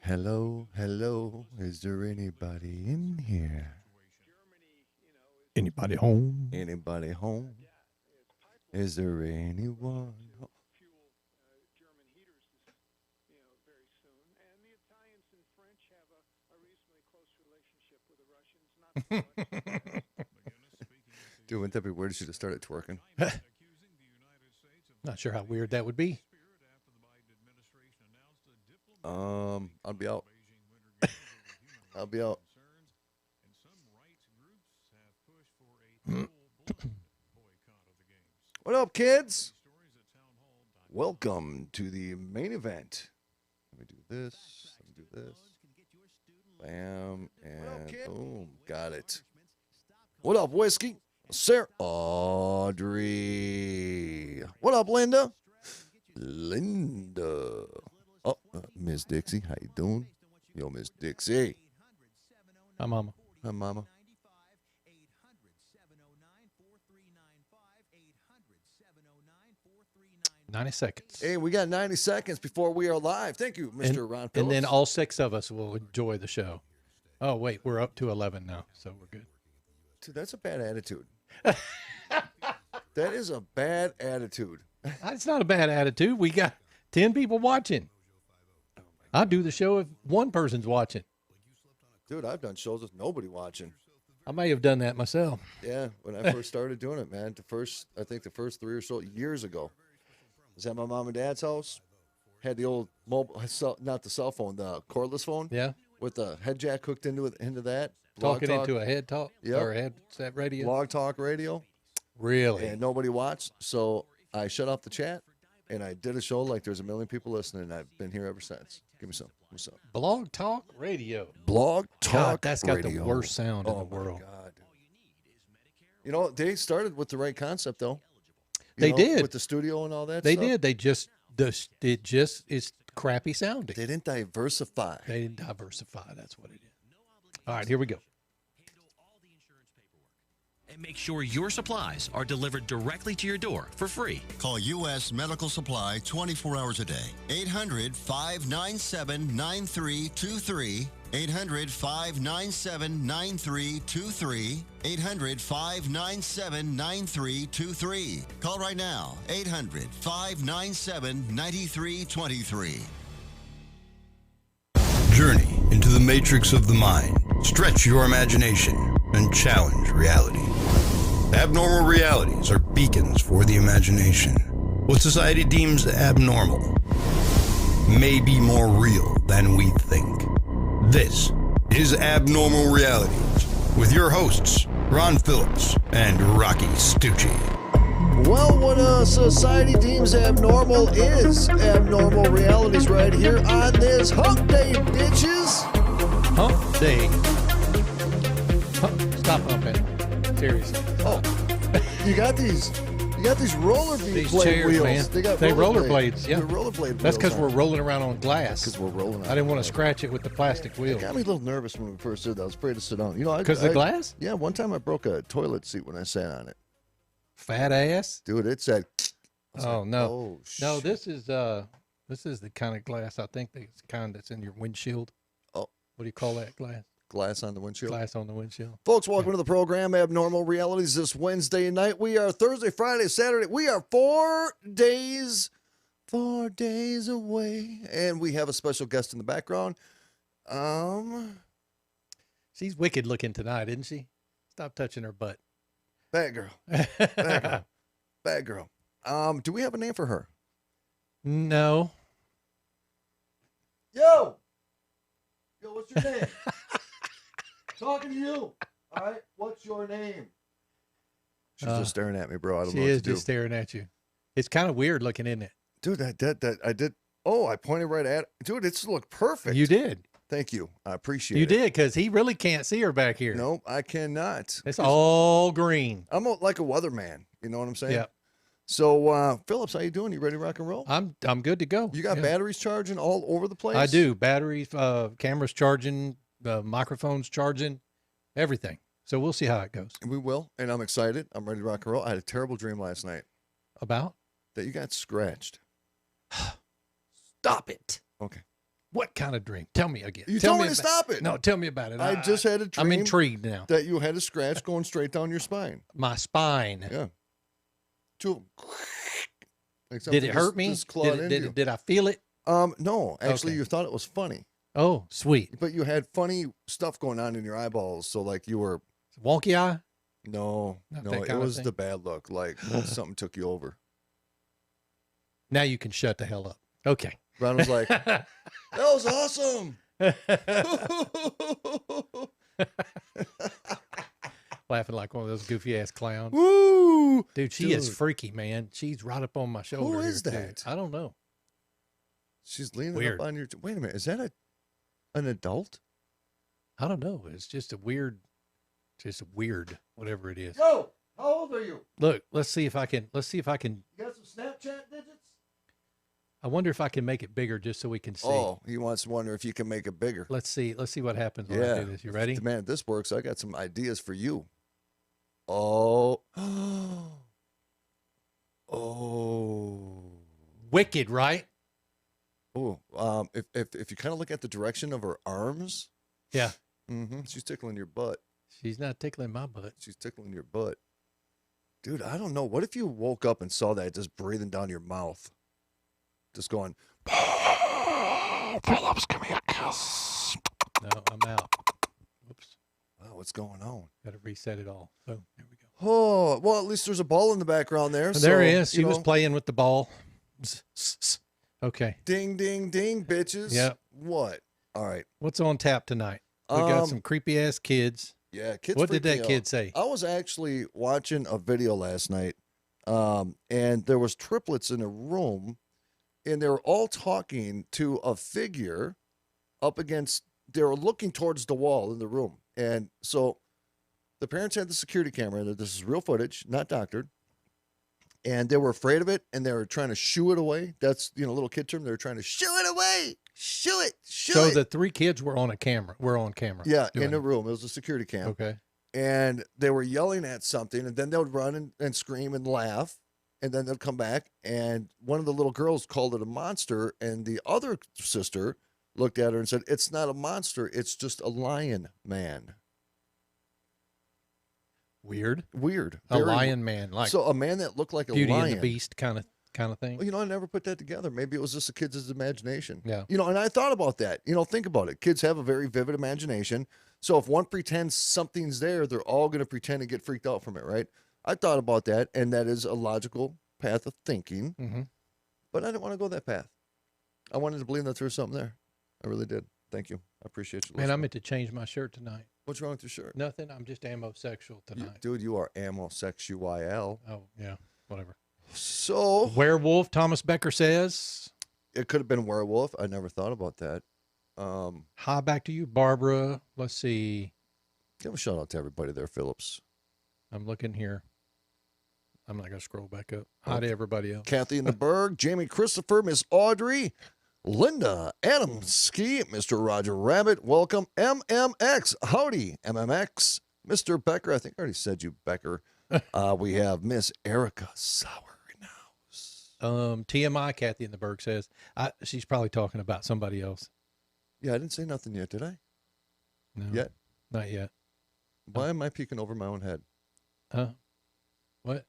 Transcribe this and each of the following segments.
Hello, hello. Is there anybody in here? Anybody home? Anybody home? Is there anyone? Dude, wouldn't that be weird if she just started twerking? Not sure how weird that would be. I'll be out. I'll be out. What up, kids? Welcome to the main event. Let me do this. Let me do this. Bam, and boom. Got it. What up, Whiskey? Sarah. Audrey. What up, Linda? Linda. Oh, Miss Dixie. How you doing? Yo, Miss Dixie. Hi, Mama. Hi, Mama. 90 seconds. Hey, we got 90 seconds before we are live. Thank you, Mr. Ron Phillips. And then all 6 of us will enjoy the show. Oh, wait, we're up to 11 now, so we're good. Dude, that's a bad attitude. That is a bad attitude. It's not a bad attitude. We got 10 people watching. I'll do the show if one person's watching. Dude, I've done shows with nobody watching. I may have done that myself. Yeah, when I first started doing it, man. I think the first 3 or so years ago. Was at my mom and dad's house. Had the old mobile, not the cell phone, the cordless phone. Yeah. With the head jack hooked into that. Talking into a head talk? Yep. Or a headset radio? Blog talk radio. Really? And nobody watched. So I shut off the chat and I did a show like there's a million people listening. And I've been here ever since. Give me some. Give me some. Blog talk radio. Blog talk God, that's got radio. the worst sound in the my world. God. You know, they started with the right concept, though. They did. With the studio and all that They stuff. did. It's crappy sounding. They didn't diversify. They didn't diversify. That's what it is. All right, here we go. And make sure your supplies are delivered directly to your door for free. Call U.S. Medical Supply 24 hours a day. 800-597-9323. 800-597-9323. 800-597-9323. Call right now. 800-597-9323. Journey into the matrix of the mind. Stretch your imagination and challenge reality. Abnormal realities are beacons for the imagination. What society deems abnormal may be more real than we think. This is Abnormal Realities with your hosts, Ron Phillips and Rocky Stucci. Well, what society deems abnormal is abnormal realities right here on this hump day, bitches. Hump day. Stop humping. Seriously. Oh, you got these rollerblade These chairs, wheels. man. They got They rollerblades. rollerblades, yeah. They're rollerblade That's because wheels we're rolling around on glass. Because we're rolling. I didn't want to scratch it with the plastic wheel. It got me a little nervous when we first did that. I was afraid to sit down. You know, Because of the glass? Yeah, one time I broke a toilet seat when I sat on it. Fat ass? Dude, it said. Oh, no. Oh, No, shit. this is the kind of glass I think it's kind that's in your windshield. Oh. What do you call that glass? Glass on the windshield. Glass on the windshield. Folks, welcome to the program, Abnormal Realities, this Wednesday night. We are Thursday, Friday, Saturday. We are 4 days away. And we have a special guest in the background. She's wicked looking tonight, isn't she? Stop touching her butt. Bad girl. Bad girl. Bad girl. Do we have a name for her? No. Yo, what's your name? Talking to you. All right, what's your name? She's just staring at me, bro. I don't know what to do. She is just staring at you. It's kind of weird looking, isn't it? Dude, I did. Oh, I pointed right at it. Dude, it's looked perfect. You did. Thank you. I appreciate it. You did, because he really can't see her back here. No, I cannot. It's all green. I'm like a weatherman. You know what I'm saying? Yeah. So, Phillips, how you doing? You ready to rock and roll? I'm good to go. You got Yeah. batteries charging all over the place? I do. Batteries, cameras charging, microphones charging, everything. So we'll see how it goes. We will, and I'm excited. I'm ready to rock and roll. I had a terrible dream last night About? that you got scratched. Stop it. Okay. What kind of dream? Tell me again. You tell told me to about, stop it. No, tell me about it. I just had a dream. I'm intrigued now. That you had a scratch going straight down your spine. My spine. Yeah. Like Did it hurt me? just clawed into you. Did I feel it? No. Actually, Okay. you thought it was funny. Oh, sweet. But you had funny stuff going on in your eyeballs. So, like, you were... Wonky eye? No. Not No, that it kind of was thing? the bad look. Like, something took you over. Now you can shut the hell up. Okay. Ron was like, that was awesome. Laughing like one of those goofy ass clowns. Woo! Dude, she is freaky, man. She's right up on my shoulder. Who is here, too. that? I don't know. She's leaning Weird. up on your... Wait a minute. Is that an adult? I don't know. It's just a weird, whatever it is. Yo, how old are you? Look, let's see if I can. You got some Snapchat digits? I wonder if I can make it bigger just so we can see. Oh, he wants to wonder if you can make it bigger. Let's see what happens when I Yeah. do this. You ready? Man, if this works, I got some ideas for you. Oh. Oh. Wicked, right? Oh. If you kind of look at the direction of her arms. Yeah. She's tickling your butt. She's not tickling my butt. She's tickling your butt. Dude, I don't know. What if you woke up and saw that just breathing down your mouth? Just going, Phillips, give me a kiss. No, I'm out. Whoops. Wow, what's going on? Got to reset it all. So there we go. Oh, well, at least there's a ball in the background there. There he so, is. She was playing with the ball. Okay. Ding, ding, ding, bitches. Yep. What? All right. What's on tap tonight? We got some creepy ass kids. Yeah, kids. What did freak me that out. kid say? I was actually watching a video last night, and there was triplets in a room, and they were all talking to a figure up against. They were looking towards the wall in the room, and so the parents had the security camera. And this is real footage, not doctored. And they were afraid of it, and they were trying to shoo it away. That's little kid term. They were trying to shoo it away, shoo it. So the three kids were on camera. Yeah, doing in the it. room. It was a security cam. Okay. And they were yelling at something, and then they would run and scream and laugh, and then they'd come back, and one of the little girls called it a monster, and the other sister looked at her and said, "It's not a monster, it's just a lion man." Weird. A A lion man, like so a man that looked like a Beauty lion. and the Beast kind of thing. Well, I never put that together. Maybe it was just a kid's imagination. Yeah. And I thought about that. Think about it. Kids have a very vivid imagination. So if one pretends something's there, they're all going to pretend and get freaked out from it, right? I thought about that, and that is a logical path of thinking. Mm-hmm. But I didn't want to go that path. I wanted to believe that there was something there. I really did. Thank you. I appreciate you. Man, I listening. meant to change my shirt tonight. What's wrong with your shirt? Nothing. I'm just amosexual tonight. Dude, you are amosexual. Oh, yeah. Whatever. So Werewolf, Thomas Becker says. it could have been werewolf. I never thought about that. Hi, back to you, Barbara. Let's see. Give a shout out to everybody there, Phillips. I'm looking here. I'm not going to scroll back up. Hi to everybody else. Kathy in the Berg, Jamie Christopher, Miss Audrey, Linda, Adam Ski, Mr. Roger Rabbit, welcome, MMX, howdy, MMX, Mr. Becker, I think I already said you, Becker. We have Miss Erica Sauer in the house. TMI, Kathy in the Berg says, she's probably talking about somebody else. Yeah, I didn't say nothing yet, did I? No, Yet? not yet. Why am I peeking over my own head? What? What?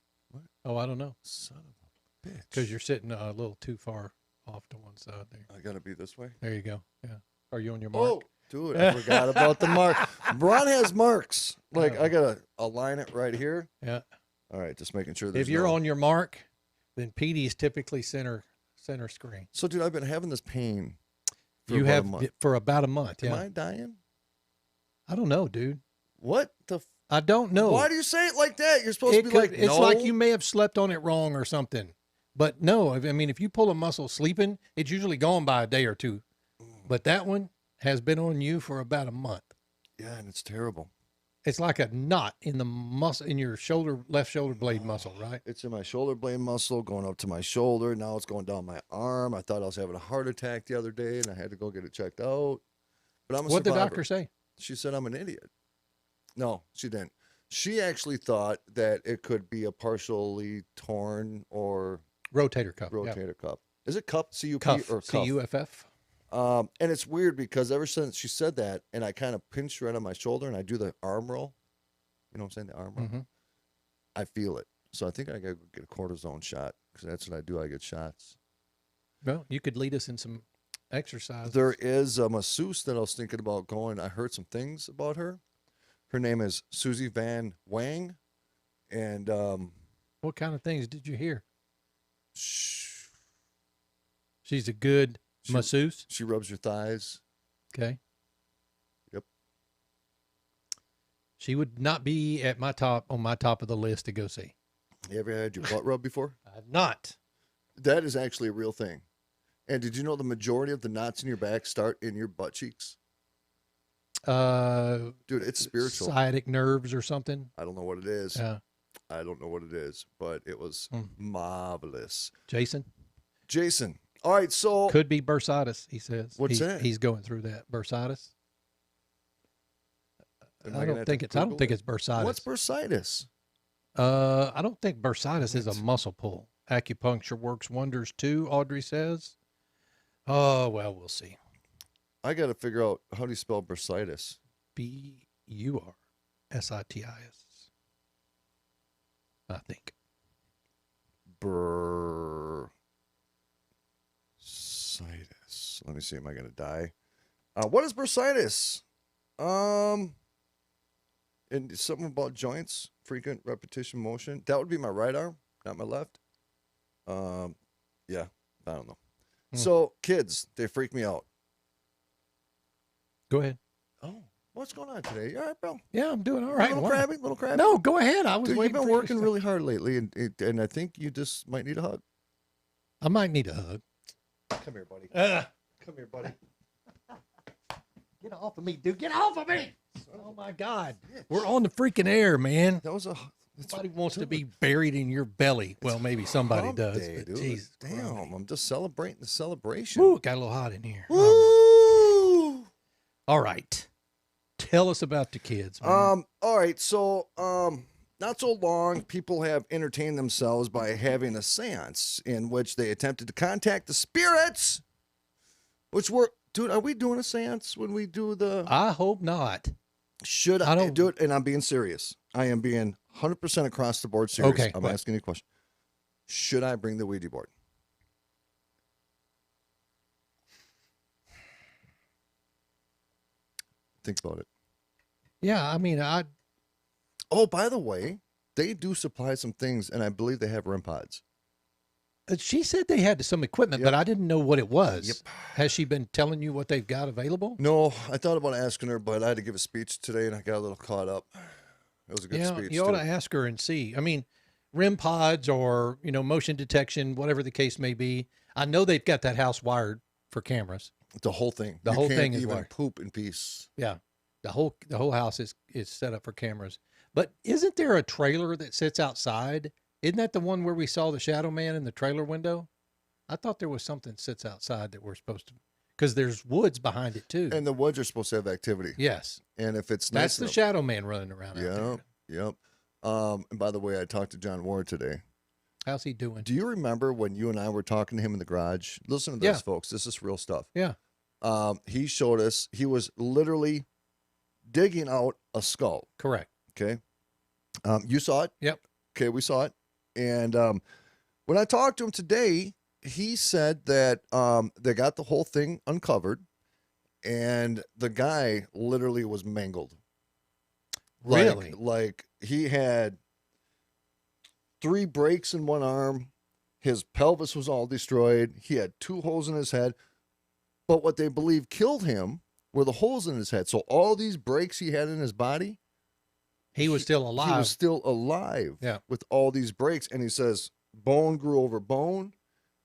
Oh, I don't know. Son of a bitch. Because you're sitting a little too far off to one side there. I got to be this way. There you go. Yeah. Are you on your mark? Oh, dude, I forgot about the mark. Ron has marks. Like, I got to align it right here. Yeah. All right, just making sure there's If you're no... on your mark, then PD is typically center screen. So, dude, I've been having this pain for You about a have month. for about a month. Am Yeah. I dying? I don't know, dude. What the... I don't know. Why do you say it like that? You're supposed to be like, it's no. like you may have slept on it wrong or something. But no, I mean, if you pull a muscle sleeping, it's usually gone by a day or two. But that one has been on you for about a month. Yeah, and it's terrible. It's like a knot in the muscle, in your left shoulder blade muscle, right? It's in my shoulder blade muscle going up to my shoulder. Now it's going down my arm. I thought I was having a heart attack the other day, and I had to go get it checked out. But I'm a What did the survivor. doctor say? She said I'm an idiot. No, she didn't. She actually thought that it could be a partially torn or Rotator cuff. rotator cuff. Is it cup? C-U-P Cuff. or cuff? C-U-F-F. And it's weird because ever since she said that, and I kind of pinched right on my shoulder, and I do the arm roll. You know what I'm saying? The arm roll. Mm-hmm. I feel it. So I think I gotta go get a cortisone shot because that's what I do. I get shots. Well, you could lead us in some exercise. There is a masseuse that I was thinking about going. I heard some things about her. Her name is Susie Van Wang, and What kind of things did you hear? she's She's a good She- masseuse. she rubs your thighs. Okay. Yep. She would not be at my top of the list to go see. You ever had your butt rubbed before? I've not. That is actually a real thing. And did you know the majority of the knots in your back start in your butt cheeks? Dude, it's spiritual. Sciatic nerves or something. I don't know what it is. Yeah. I don't know what it is, but it was marvelous. Jason Jason. All right, so could be bursitis. He says. What's that? He's going through that bursitis. am I gonna don't have think to it's. I don't Google think it? it's bursitis. What's bursitis? I don't think bursitis is a muscle pull. Acupuncture works wonders too. Audrey says. Oh well, we'll see. I got to figure out how do you spell bursitis? bursitis. I think. Bursitis. Let me see. Am I going to die? What is bursitis? And something about joints, frequent repetition motion. That would be my right arm, not my left. Yeah, I don't know. So kids, they freak me out. Go ahead. Oh, what's going on today? You all right, bro? Yeah, I'm doing all right. Little Why? crabby, little crabby. No, go ahead. I was Dude, you've waiting been for you to working start. really hard lately, and I think you just might need a hug. I might need a hug. Come here, buddy. Come here, buddy. Get off of me, dude. Get off of me. Oh, my God. We're on the freaking air, man. That was a. Somebody wants to be buried in your belly. Well, maybe somebody hump does. day, But dude. Jesus Damn, Christ. I'm just celebrating the celebration. Ooh, it got a little hot in here. Woo! All right. Tell us about the kids, man. All right. So, not so long, people have entertained themselves by having a seance in which they attempted to contact the spirits, which were, dude, are we doing a seance when we do the, I hope not. should I I don't- do it? And I'm being serious. I am being 100% across the board serious. Okay, I'm what? asking you a question. Should I bring the Ouija board? Think about it. Yeah, I mean, Oh, by the way, they do supply some things, and I believe they have REM pods. she said they had some equipment, Yep. but I didn't know what it was. Yep. Has she been telling you what they've got available? No, I thought about asking her, but I had to give a speech today, and I got a little caught up. It was a good Yeah, speech. you ought too. to ask her and see. I mean, REM pods or, motion detection, whatever the case may be. I know they've got that house wired for cameras. The whole thing. The You whole can't thing is even wired. poop in peace. Yeah. The whole house is set up for cameras. But isn't there a trailer that sits outside? Isn't that the one where we saw the shadow man in the trailer window? I thought there was something that sits outside that we're supposed to, because there's woods behind it too. And the woods are supposed to have activity. Yes. And if it's That's nice the enough- shadow man running around out Yep. there. Yep. And by the way, I talked to John Ward today. How's he doing? Do you remember when you and I were talking to him in the garage? Listen to this, folks. This is real stuff. Yeah. He showed us, he was literally digging out a skull. Correct. Okay. You saw it? Yep. Okay, we saw it. And when I talked to him today, he said that they got the whole thing uncovered, and the guy literally was mangled. Really? Like he had 3 breaks in one arm. His pelvis was all destroyed. He had 2 holes in his head. But what they believe killed him were the holes in his head. So all these breaks he had in his body, He was still alive. he was still alive. Yeah. With all these breaks. And he says bone grew over bone,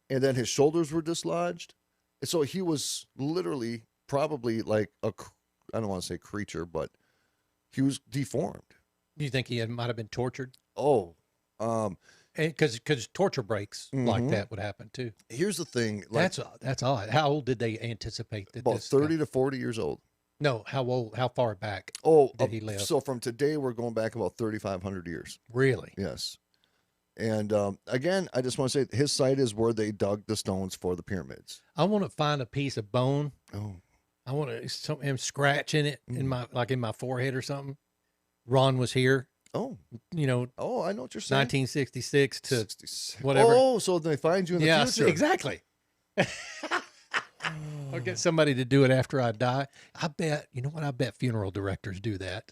and then his shoulders were dislodged. And so he was literally probably like I don't want to say creature, but he was deformed. You think he might have been tortured? Oh, Because torture breaks like Mhm. that would happen too. here's the thing. Like That's odd. How old did they anticipate that? about this guy- 30 to 40 years old. No, how old? How far back? Oh, Did he live? So from today, we're going back about 3,500 years. Really? Yes. And again, I just want to say his site is where they dug the stones for the pyramids. I want to find a piece of bone. Oh, I want to him scratching it in my forehead or something. Ron was here, oh, you know, oh! I know what you're saying. 1966 to 66. whatever. Oh, so they find you in the future. Exactly. I'll get somebody to do it after I die. I bet, you know what? I bet funeral directors do that.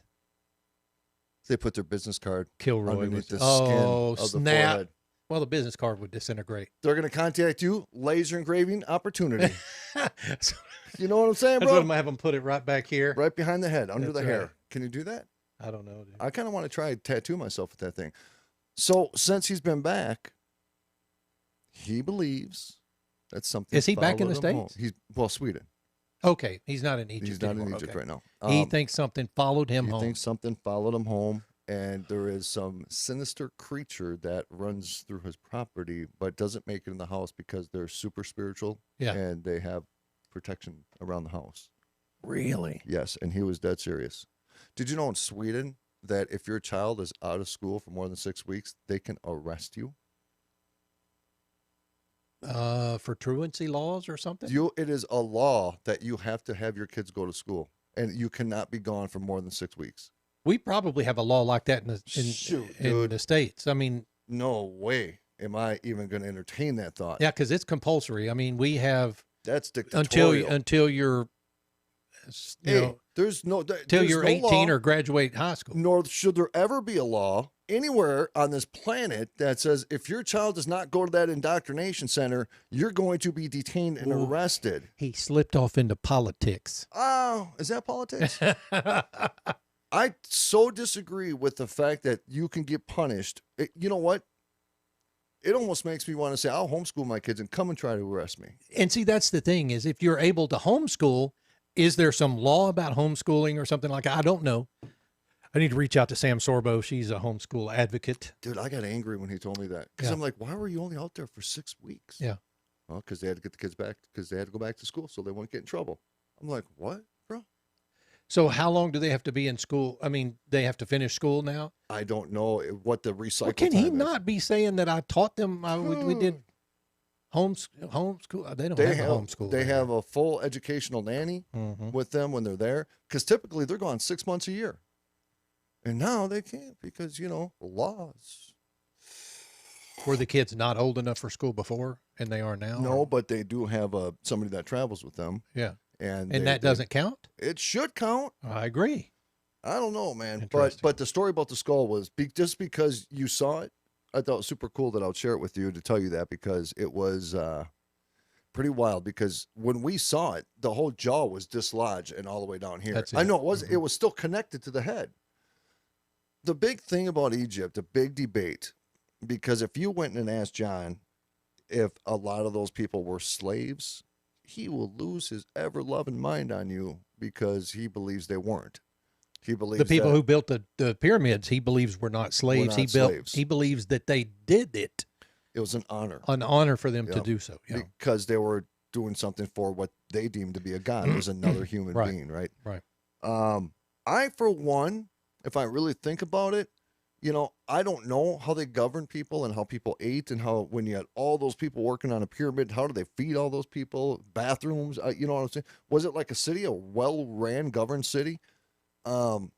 They put their business card Kilroy underneath was, the skin of the snap. forehead. Well, the business card would disintegrate. They're going to contact you. Laser engraving opportunity. That's You know what I'm saying, what bro? I'm going to have them put it right back here. Right behind the head, under That's the right. hair. Can you do that? I don't know, dude. I kind of want to try to tattoo myself with that thing. So since he's been back, he believes that something. Is he back in the followed him home. States? He's Sweden. Okay, he's not in Egypt He's not anymore. in Egypt Okay. right now. He thinks something followed him He home. thinks something followed him home, and there is some sinister creature that runs through his property, but doesn't make it in the house because they're super spiritual. Yeah. And they have protection around the house. Really? Yes, and he was dead serious. Did you know in Sweden that if your child is out of school for more than 6 weeks, they can arrest you? For truancy laws or something? It is a law that you have to have your kids go to school, and you cannot be gone for more than 6 weeks. We probably have a law like that in Shoot, in dude. the States. I mean, No way am I even going to entertain that thought. yeah, because it's compulsory. I mean, we have That's dictatorial. until you're, you know, there's no till there's you're no 18 law, or graduate high school. nor should there ever be a law anywhere on this planet that says if your child does not go to that indoctrination center, you're going to be detained and Ooh. arrested. He slipped off into politics. Oh, is that politics? I so disagree with the fact that you can get punished. You know what? It almost makes me want to say, I'll homeschool my kids and come and try to arrest me. And see, that's the thing is if you're able to homeschool, is there some law about homeschooling or something like that? I don't know. I need to reach out to Sam Sorbo. She's a homeschool advocate. Dude, I got angry when he told me that. Because Yeah. I'm like, why were you only out there for 6 weeks? Yeah. Well, because they had to get the kids back, because they had to go back to school so they wouldn't get in trouble. I'm like, what, bro? So how long do they have to be in school? I mean, they have to finish school now? I don't know what the recycle Well, can he time is. not be saying that I taught them? We did homeschool. They don't have a homeschool. They have a full educational nanny Mhm. with them when they're there, because typically they're gone 6 months a year. And now they can't because, laws. Were the kids not old enough for school before, and they are now? No, but they do have somebody that travels with them. Yeah. And That doesn't count? It should count. I agree. I don't know, man. Interesting. But the story about the skull was just because you saw it, I thought it was super cool that I'll share it with you to tell you that, because it was pretty wild. Because when we saw it, the whole jaw was dislodged and all the way down here. That's I it. know it was still connected to the head. The big thing about Egypt, the big debate, because if you went and asked John if a lot of those people were slaves, he will lose his ever-loving mind on you because he believes they weren't. He believes The people that who built the pyramids, he believes were not slaves. not slaves. He believes that they did it, it was an honor an honor for them to Yep. do so. Yeah. because they were doing something for what they deemed to be a god. It was another human Right. being, right? Right. I, for one, if I really think about it, I don't know how they govern people and how people ate, and how when you had all those people working on a pyramid, how do they feed all those people? Bathrooms, you know what I'm saying? Was it like a city, a well-ran, governed city? That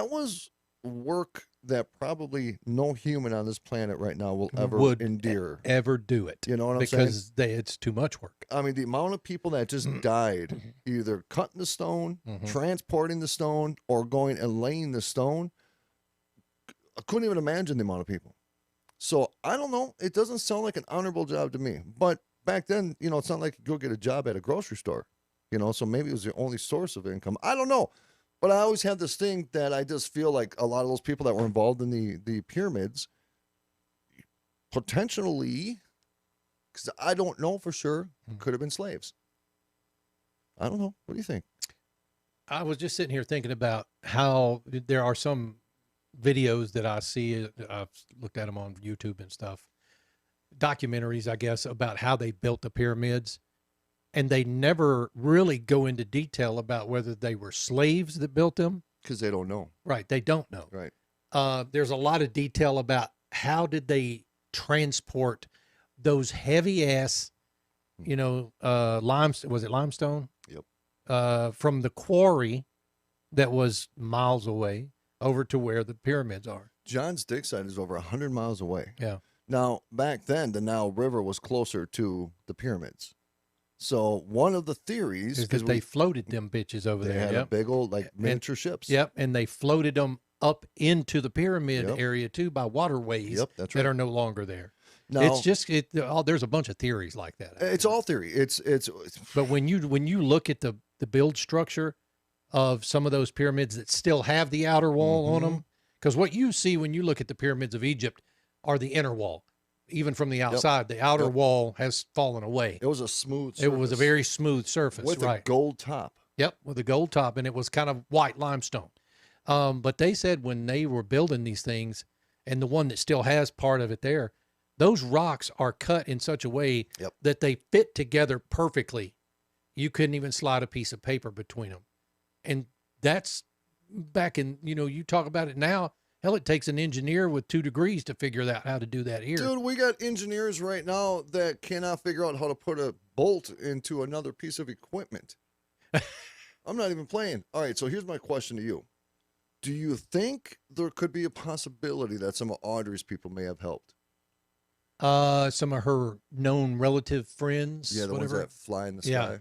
was work that probably no human on this planet right now will ever Would endure. ever do it. You know what I'm saying? Because it's too much work. I mean, the amount of people that just died either cutting the stone, transporting the stone, or going and laying the stone, I couldn't even imagine the amount of people. So I don't know. It doesn't sound like an honorable job to me. But back then, it's not like you go get a job at a grocery store, so maybe it was the only source of income. I don't know. But I always have this thing that I just feel like a lot of those people that were involved in the pyramids potentially, because I don't know for sure, could have been slaves. I don't know. What do you think? I was just sitting here thinking about how there are some videos that I see. I've looked at them on YouTube and stuff. Documentaries, I guess, about how they built the pyramids. And they never really go into detail about whether they were slaves that built them. Because they don't know. Right. They don't know. Right. There's a lot of detail about how did they transport those heavy ass, was it limestone? Yep. From the quarry that was miles away over to where the pyramids are. John's dig site is over 100 miles away. Yeah. Now, back then, the Nile River was closer to the pyramids. So one of the theories is that they floated them bitches over they there. had a big old miniature ships. Yep, and they floated them up into the pyramid Yep. area too by waterways Yep, that's that right. are no longer there. Now, It's just there's a bunch of theories like that. it's all theory. It's But when you look at the build structure of some of those pyramids that still have the outer wall on them, because what you see when you look at the pyramids of Egypt are the inner wall. Even from the outside, the outer wall has fallen away. it was a smooth surface. It was a very smooth surface, with right? a gold top. Yep, with a gold top, and it was kind of white limestone. But they said when they were building these things, and the one that still has part of it there, those rocks are cut in such a way Yep. that they fit together perfectly. You couldn't even slide a piece of paper between them. And that's back in, you talk about it now. Hell, it takes an engineer with 2 degrees to figure out how to do that here. Dude, we got engineers right now that cannot figure out how to put a bolt into another piece of equipment. I'm not even playing. All right, so here's my question to you. Do you think there could be a possibility that some of Audrey's people may have helped? Some of her known relative friends, Yeah, the whatever. ones that fly in the Yeah.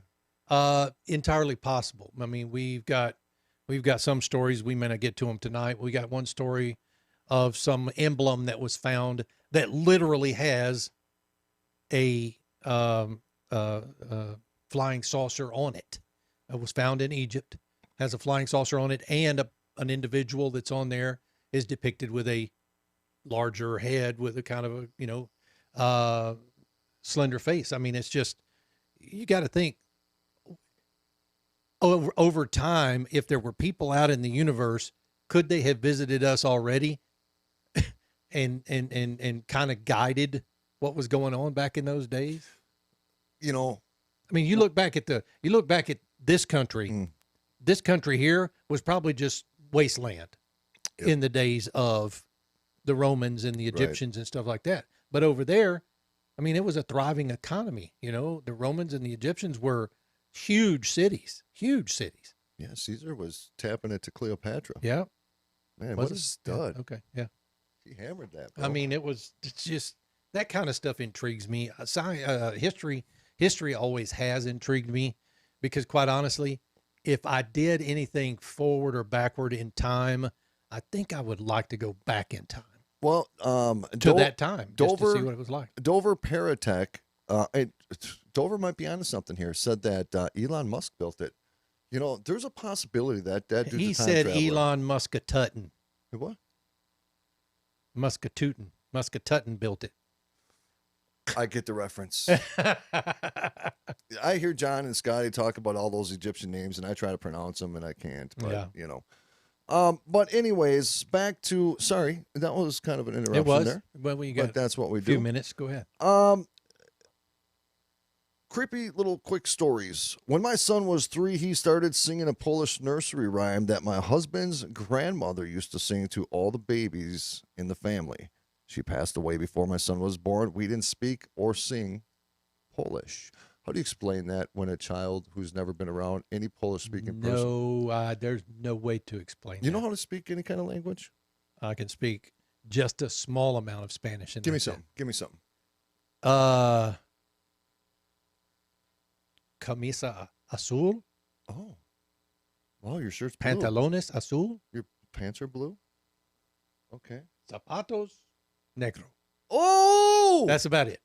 sky. Entirely possible. I mean, we've got some stories. We may not get to them tonight. We got one story of some emblem that was found that literally has a flying saucer on it. It was found in Egypt, has a flying saucer on it, and an individual that's on there is depicted with a larger head with a kind of a slender face. I mean, it's just, you got to think over time, if there were people out in the universe, could they have visited us already and kind of guided what was going on back in those days? You know, I mean, you look back at this country. Mm. This country here was probably just wasteland Yep. in the days of the Romans and the Egyptians and stuff like that. But over there, I mean, it was a thriving economy. The Romans and the Egyptians were huge cities. yeah, Caesar was tapping it to Cleopatra. Yeah. Man, Was what a it? stud. Yeah. Okay. Yeah. He hammered that, bro. I mean, it's just that kind of stuff intrigues me. History always has intrigued me because, quite honestly, if I did anything forward or backward in time, I think I would like to go back in time well, to that time just to Dover- see what it was like. Dover Paratech, Dover might be onto something here, said that Elon Musk built it. There's a possibility that dude's He a time said traveler. Elon Muskatutton. What? Muskatutton built it. I get the reference. I hear John and Scotty talk about all those Egyptian names, and I try to pronounce them, and I can't. But, but anyways, back to, sorry, that was kind of an interruption It was. there. Well, we But got that's what we a few do. minutes. Go ahead. Creepy little quick stories. When my son was 3, he started singing a Polish nursery rhyme that my husband's grandmother used to sing to all the babies in the family. She passed away before my son was born. We didn't speak or sing Polish. How do you explain that when a child who's never been around any Polish-speaking person? No, there's no way to explain You know that. how to speak any kind of language? I can speak just a small amount of Spanish. And Give me that's it. some. Give me something. Camisa azul, Oh. Wow, your shirt's blue. pantalones azul, Your pants are blue? Okay. zapatos negro. Oh! That's about it.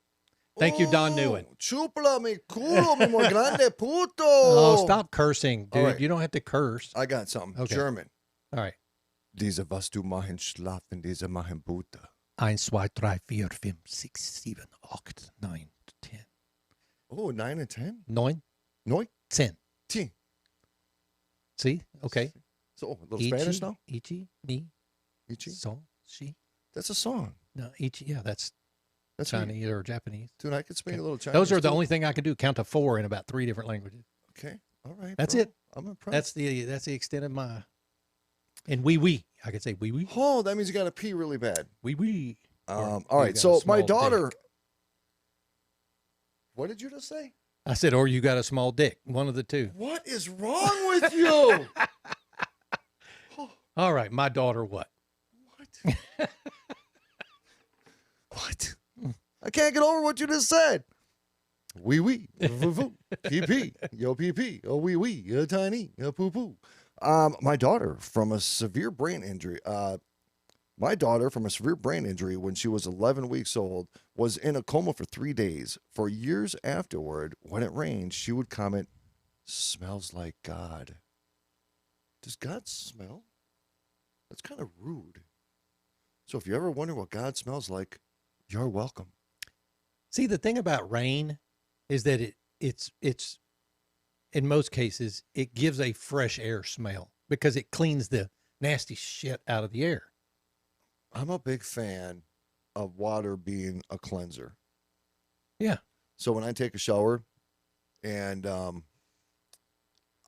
Thank you, Don Newen. Chupla mi culo, mi muy grande puto. Oh, stop cursing, dude. All right. You don't have to curse. I got something. Okay. German. All right. Diese was du machen schlafen, diese machen Butter. 1, 2, 3, 4, 5, 6, 7, 8, 9, 10. Oh, 9 and 10? 9, Noi? 10. 10. See? Okay. So, a little Spanish now? Ichi, ni, Ichi? son, shi. That's a song. No, ichi. Yeah, that's That's Chinese or Japanese. Dude, I could speak Okay. a little Chinese. Those are the too. only thing I can do. Count to 4 in about 3 different languages. Okay. All right. That's bro. it. I'm impressed. That's the extent of my. And oui. I could say oui. Oh, that means you got to pee really bad. Oui. Or All you right. got a So my small daughter. dick. What did you just say? I said, or you got a small dick. One of the two. What is wrong with you? All right. My daughter, what? What? What? I can't get over what you just said. Wee wee, pee pee, yo pee pee, oh wee wee, tiny, poo poo. My daughter from a severe brain injury. When she was 11 weeks old, was in a coma for 3 days. For years afterward, when it rained, she would comment, "Smells like God." Does God smell? That's kind of rude. So if you ever wonder what God smells like, you're welcome. See, the thing about rain is that it's in most cases, it gives a fresh air smell because it cleans the nasty shit out of the air. I'm a big fan of water being a cleanser. Yeah. So when I take a shower and I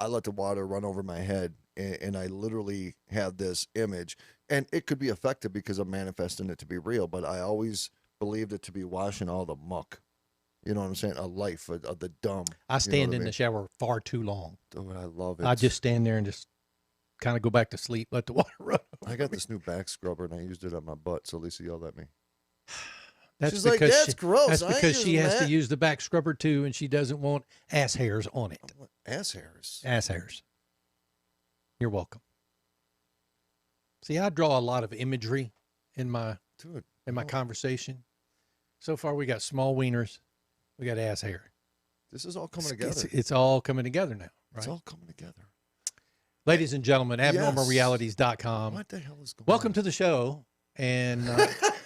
let the water run over my head and I literally have this image, and it could be effective because I'm manifesting it to be real, but I always believed it to be washing all the muck. You know what I'm saying? A life of the dumb. I stand in the shower far too long. Dude, I love it. I just stand there and just kind of go back to sleep, let the water run over I got me. this new back scrubber and I used it on my butt, so Lisa yelled at me. That's She's like, "That's gross. That's I ain't because she using has to that." use the back scrubber too, and she doesn't want ass hairs on it. Ass hairs. Ass hairs. You're welcome. See, I draw a lot of imagery in my Dude, conversation. So far, we got small wieners, we got ass hair. this is all coming together. It's all coming together now, It's right? all coming together. Ladies and gentlemen, abnormalrealities.com. What the hell is going Welcome on? to the show and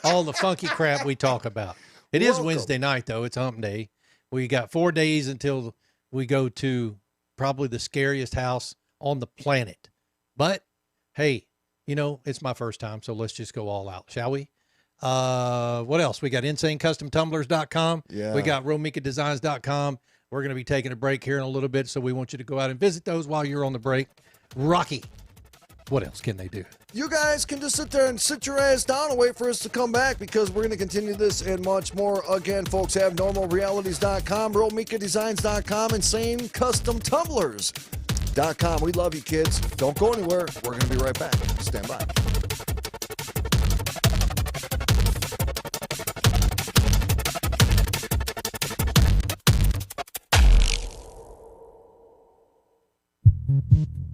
all the funky crap we talk about. It is Welcome. Wednesday night, though. It's hump day. We got 4 days until we go to probably the scariest house on the planet. But, hey, you know, it's my first time, so let's just go all out, shall we? What else? We got insanecustomtumblers.com. Yeah. We got romikadesigns.com. We're going to be taking a break here in a little bit, so we want you to go out and visit those while you're on the break. Rocky, what else can they do? You guys can just sit there and sit your ass down and wait for us to come back because we're going to continue this and much more. Again, folks, abnormalrealities.com, romikadesigns.com, insanecustomtumblers.com. We love you, kids. Don't go anywhere. We're going to be right back. Stand by.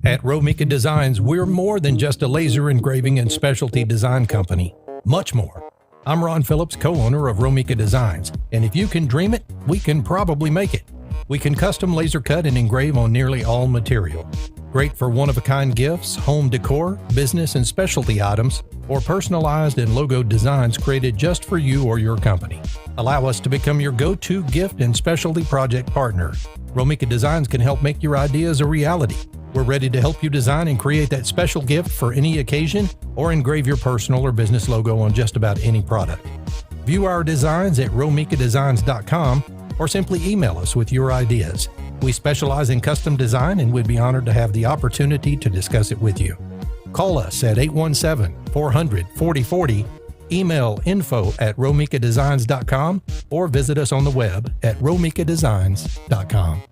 At Romika Designs, we're more than just a laser engraving and specialty design company. Much more. I'm Ron Phillips, co-owner of Romika Designs, and if you can dream it, we can probably make it. We can custom laser cut and engrave on nearly all material. Great for one-of-a-kind gifts, home decor, business and specialty items, or personalized and logoed designs created just for you or your company. Allow us to become your go-to gift and specialty project partner. Romika Designs can help make your ideas a reality. We're ready to help you design and create that special gift for any occasion or engrave your personal or business logo on just about any product. View our designs at romikadesigns.com or simply email us with your ideas. We specialize in custom design and we'd be honored to have the opportunity to discuss it with you. Call us at 817-400-4040, email info@romikadesigns.com, or visit us on the web at romikadesigns.com.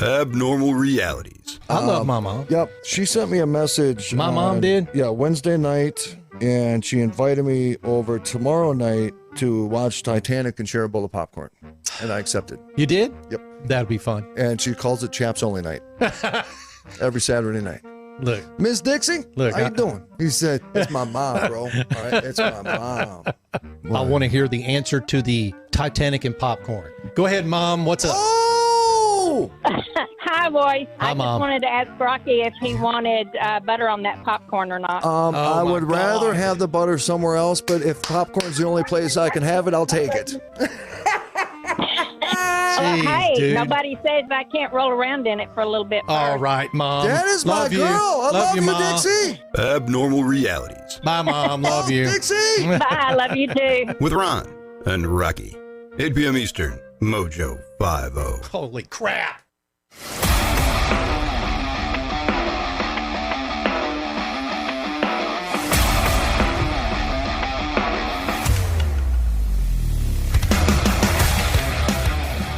Abnormal realities. I love my mom. Yep. She sent me a message. My mom did? Yeah, Wednesday night, and she invited me over tomorrow night to watch Titanic and share a bowl of popcorn. And I accepted. You did? Yep. That'd be fun. And she calls it Chaps Only Night. Every Saturday night. Look, Miss Dixie, Look, how you doing? He said, "It's my mom, bro. All right, it's my mom." I want to hear the answer to the Titanic and popcorn. Go ahead, Mom. What's up? Oh! Hi, boys. Hi, I Mom. just wanted to ask Rocky if he wanted butter on that popcorn or not. Oh, I my would rather God. have the butter somewhere else, but if popcorn's the only place I can have it, I'll take it. Jeez, hey, dude. nobody says I can't roll around in it for a little bit. All first. right, Mom. That is my Love girl. you. I love you, Mom. Dixie. Abnormal realities. Bye, Mom. Love you. Dixie. Bye. I love you too. With Ron and Rocky. 8 p.m. Eastern. Mojo 50. Holy crap.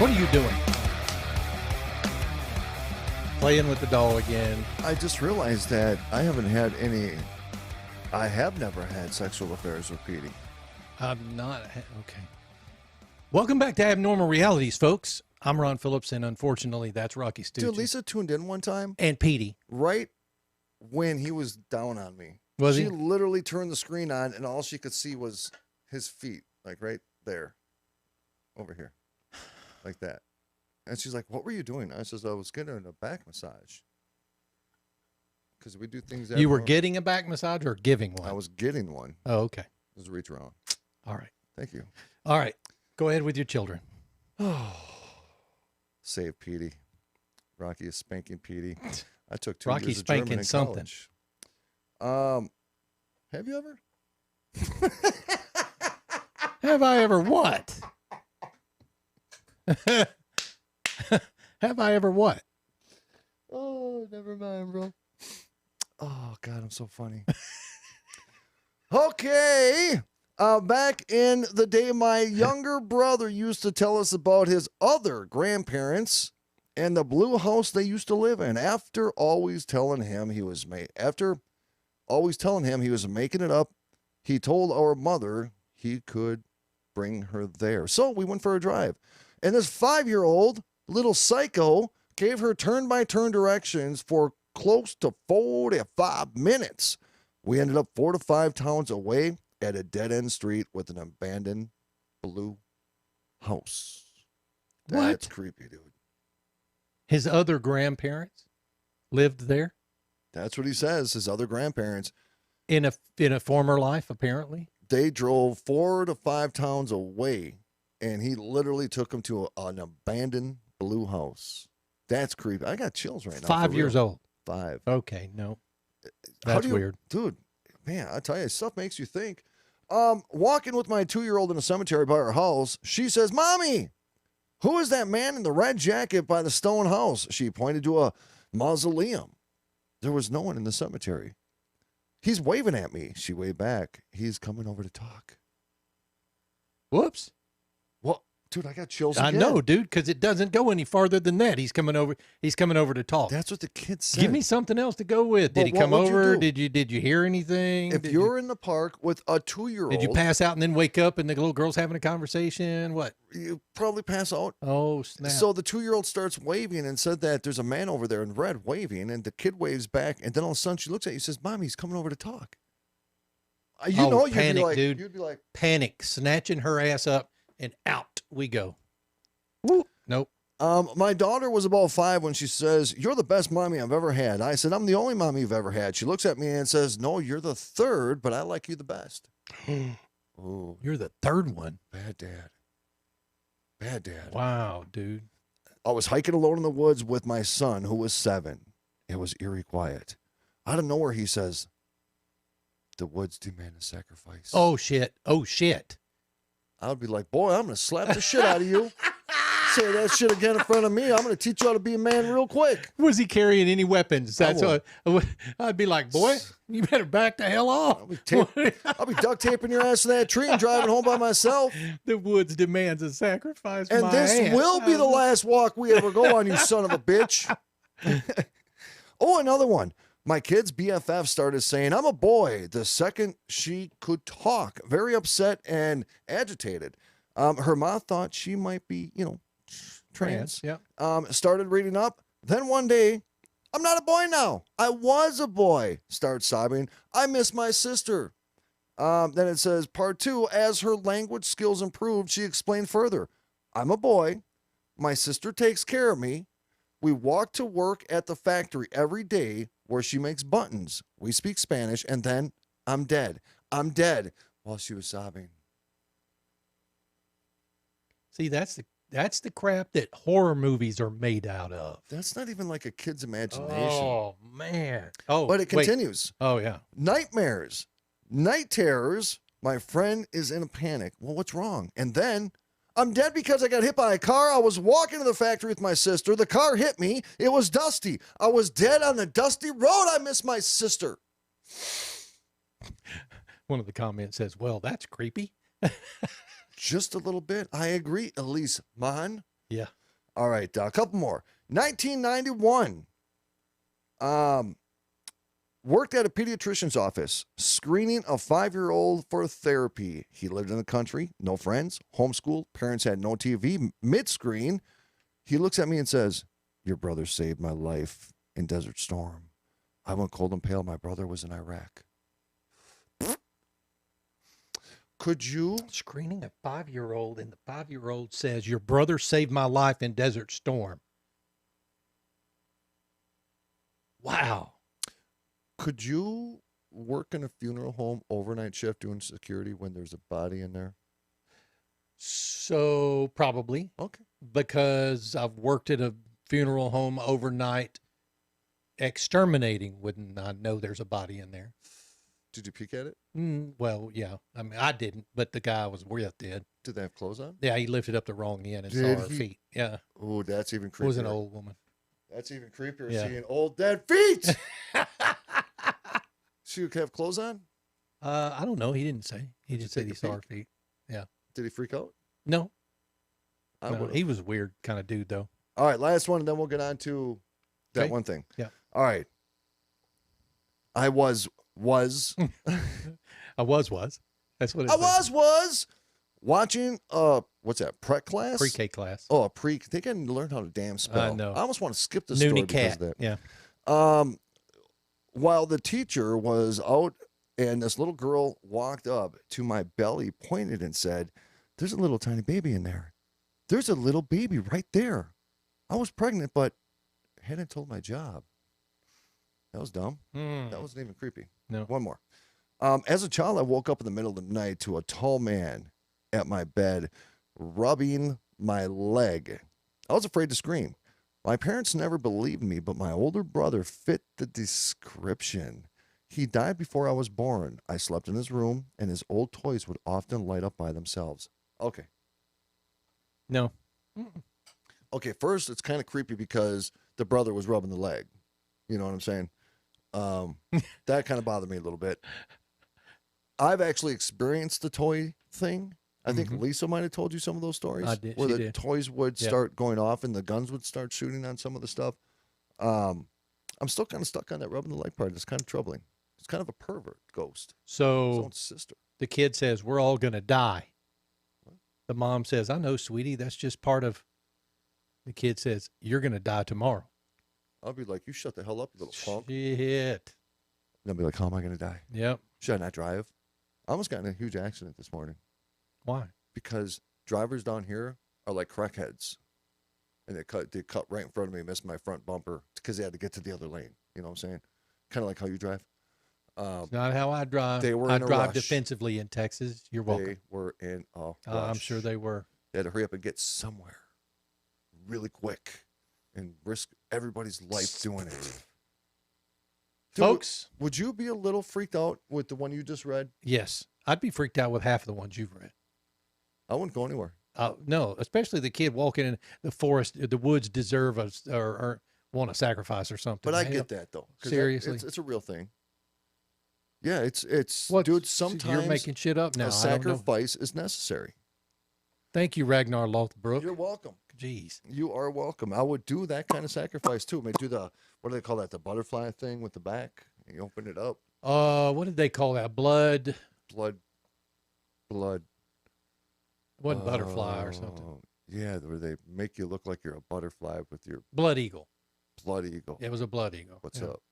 What are you doing? Playing with the doll again. I just realized that I have never had sexual affairs with Petey. I'm not. Okay. Welcome back to Abnormal Realities, folks. I'm Ron Phillips, and unfortunately, that's Rocky Stucci. Dude, Lisa tuned in one time. And Petey. Right when he was down on me. Was he? She literally turned the screen on, and all she could see was his feet, like right there, over here, like that. And she's like, "What were you doing?" I says, "I was getting a back massage." Because we do things that You were getting a back massage or giving one? I was getting one. Oh, okay. Just reach around. All right. Thank you. All right. Go ahead with your children. Save Petey. Rocky is spanking Petey. I took 2 Rocky's years of German spanking in something. college. Have you ever? Have I ever what? Have I ever what? Oh, never mind, bro. Oh, God, I'm so funny. Okay. Back in the day, my younger brother used to tell us about his other grandparents and the blue house they used to live in. After always telling him he was making it up, he told our mother he could bring her there. So we went for a drive. And this 5-year-old little psycho gave her turn-by-turn directions for close to 45 minutes. We ended up 4 to 5 towns away at a dead-end street with an abandoned blue house. That's creepy, dude. His other grandparents lived there? That's what he says. His other grandparents. In a former life, apparently? They drove 4 to 5 towns away, and he literally took them to an abandoned blue house. That's creepy. I got chills right now. 5 years old. 5. Okay, no. That's weird. Dude, man, I tell you, stuff makes you think. Walking with my 2-year-old in a cemetery by her house, she says, "Mommy, who is that man in the red jacket by the stone house?" She pointed to a mausoleum. There was no one in the cemetery. "He's waving at me." She waved back. "He's coming over to talk." Whoops. What? Dude, I got chills I again. know, dude, because it doesn't go any farther than that. He's coming over to talk. That's what the kid said. Give me something else to go with. Did But he what come would you over? do? Did you hear anything? If you're in the park with a 2-year-old, Did you pass out and then wake up and the little girl's having a conversation? What? you probably pass out. Oh, snap. So the 2-year-old starts waving and said that there's a man over there in red waving, and the kid waves back, and then all of a sudden she looks at you and says, "Mom, he's coming over to talk." You'd panic, be like, dude. You'd be like, Panic, snatching her ass up, and out we go. Woo. Nope. My daughter was about 5 when she says, "You're the best mommy I've ever had." I said, "I'm the only mommy you've ever had." She looks at me and says, "No, you're the third, but I like you the best." Oh, You're the third one. bad dad. Bad dad. Wow, dude. I was hiking alone in the woods with my son, who was 7. It was eerie quiet. Out of nowhere, he says, "The woods demand a sacrifice." Oh, shit. Oh, shit. I would be like, "Boy, I'm going to slap the shit out of you. Say that shit again in front of me. I'm going to teach you how to be a man real quick." Was he carrying any weapons? That's what I'd be like, "Boy, you better back the hell off." I'll be duct taping your ass to that tree and driving home by myself. The woods demands a sacrifice. And my this ass. will be the last walk we ever go on, you son of a bitch. Oh, another one. My kid's BFF started saying, "I'm a boy," the second she could talk. Very upset and agitated. Her mom thought she might be, trans. Yeah. Started reading up. Then one day, "I'm not a boy now. I was a boy." Starts sobbing. "I miss my sister." Then it says, part 2, as her language skills improved, she explained further. "I'm a boy. My sister takes care of me. We walk to work at the factory every day where she makes buttons. We speak Spanish, and then I'm dead. I'm dead," while she was sobbing. See, that's the crap that horror movies are made out of. That's not even like a kid's imagination. Oh, man. Oh, But it wait. continues. Oh, yeah. Nightmares, night terrors. My friend is in a panic. Well, what's wrong? And then, "I'm dead because I got hit by a car. I was walking to the factory with my sister. The car hit me. It was dusty. I was dead on the dusty road. I miss my sister." One of the comments says, "Well, that's creepy." Just a little bit. I agree, Elise Mon. Yeah. All right, a couple more. 1991. Worked at a pediatrician's office, screening a 5-year-old for therapy. He lived in the country, no friends, homeschooled, parents had no TV. Mid-screen, he looks at me and says, "Your brother saved my life in Desert Storm. I went cold and pale. My brother was in Iraq." Could you? Screening a 5-year-old, and the 5-year-old says, "Your brother saved my life in Desert Storm." Wow. Could you work in a funeral home overnight shift doing security when there's a body in there? So probably, Okay. because I've worked at a funeral home overnight exterminating when I know there's a body in there. Did you peek at it? Well, yeah. I mean, I didn't, but the guy I was with did. Did they have clothes on? Yeah, he lifted up the wrong end and Did saw her he? feet. Yeah, Oh, that's even it creepier. was an old woman. That's even creepier, Yeah. seeing old dead feet. She could have clothes on? I don't know. He didn't say. He Did you just said take he a saw her peek? feet. Did he freak out? No, I no, would've. he was a weird kind of dude, though. All right, last one, and then we'll get on to that Okay. one thing. Yeah. All right. I was. I was. That's what it I says. was watching what's that, prep class? Pre-K class. Oh, they can learn how to damn spell. know. I almost want to skip the story Noonie because cat. of that. Yeah. While the teacher was out and this little girl walked up to my belly, pointed and said, "There's a little tiny baby in there. There's a little baby right there. I was pregnant, but hadn't told my job." That was dumb. That wasn't even creepy. No. One more. As a child, I woke up in the middle of the night to a tall man at my bed rubbing my leg. I was afraid to scream. My parents never believed me, but my older brother fit the description. He died before I was born. I slept in his room, and his old toys would often light up by themselves. Okay. No. Okay, first, it's kind of creepy because the brother was rubbing the leg. You know what I'm saying? That kind of bothered me a little bit. I've actually experienced the toy thing. I think Lisa might have told you some of those stories. I did. Where She the did. toys would Yep. start going off and the guns would start shooting on some of the stuff. I'm still kind of stuck on that rubbing the leg part. It's kind of troubling. It's kind of a pervert ghost. His So own sister. the kid says, "We're all going to die." The mom says, "I know, sweetie. That's just part of." The kid says, "You're going to die tomorrow." I'll be like, "You shut the hell up, you little punk." Shit. And I'll be like, "How am I going to die? Yep. Should I not drive?" I almost got in a huge accident this morning Why? because drivers down here are like crackheads. And they cut right in front of me, missed my front bumper because they had to get to the other lane. You know what I'm saying? Kind of like how you drive. It's not how I drive. They were I in a drive rush. defensively in Texas. You're welcome. They were in a rush. I'm sure they were. They had to hurry up and get somewhere really quick and risk everybody's life doing it. Dude, Folks, would you be a little freaked out with the one you just read? yes, I'd be freaked out with half of the ones you've read. I wouldn't go anywhere. No, especially the kid walking in the forest. The woods deserve or want a sacrifice or something. But I Hell, get that though. 'Cause Seriously? it's a real thing. Yeah, it's what, dude. so Sometimes you're making shit up now. a I don't know. sacrifice is necessary. Thank you, Ragnar Lothbrok. You're welcome. Jeez. You are welcome. I would do that kind of sacrifice too. Maybe do the, what do they call that? The butterfly thing with the back. You open it up. What did they call that? Blood. Blood. Wasn't butterfly or something. Oh, yeah, where they make you look like you're a butterfly with your Blood eagle. blood eagle. It was a blood eagle. What's Yeah. up?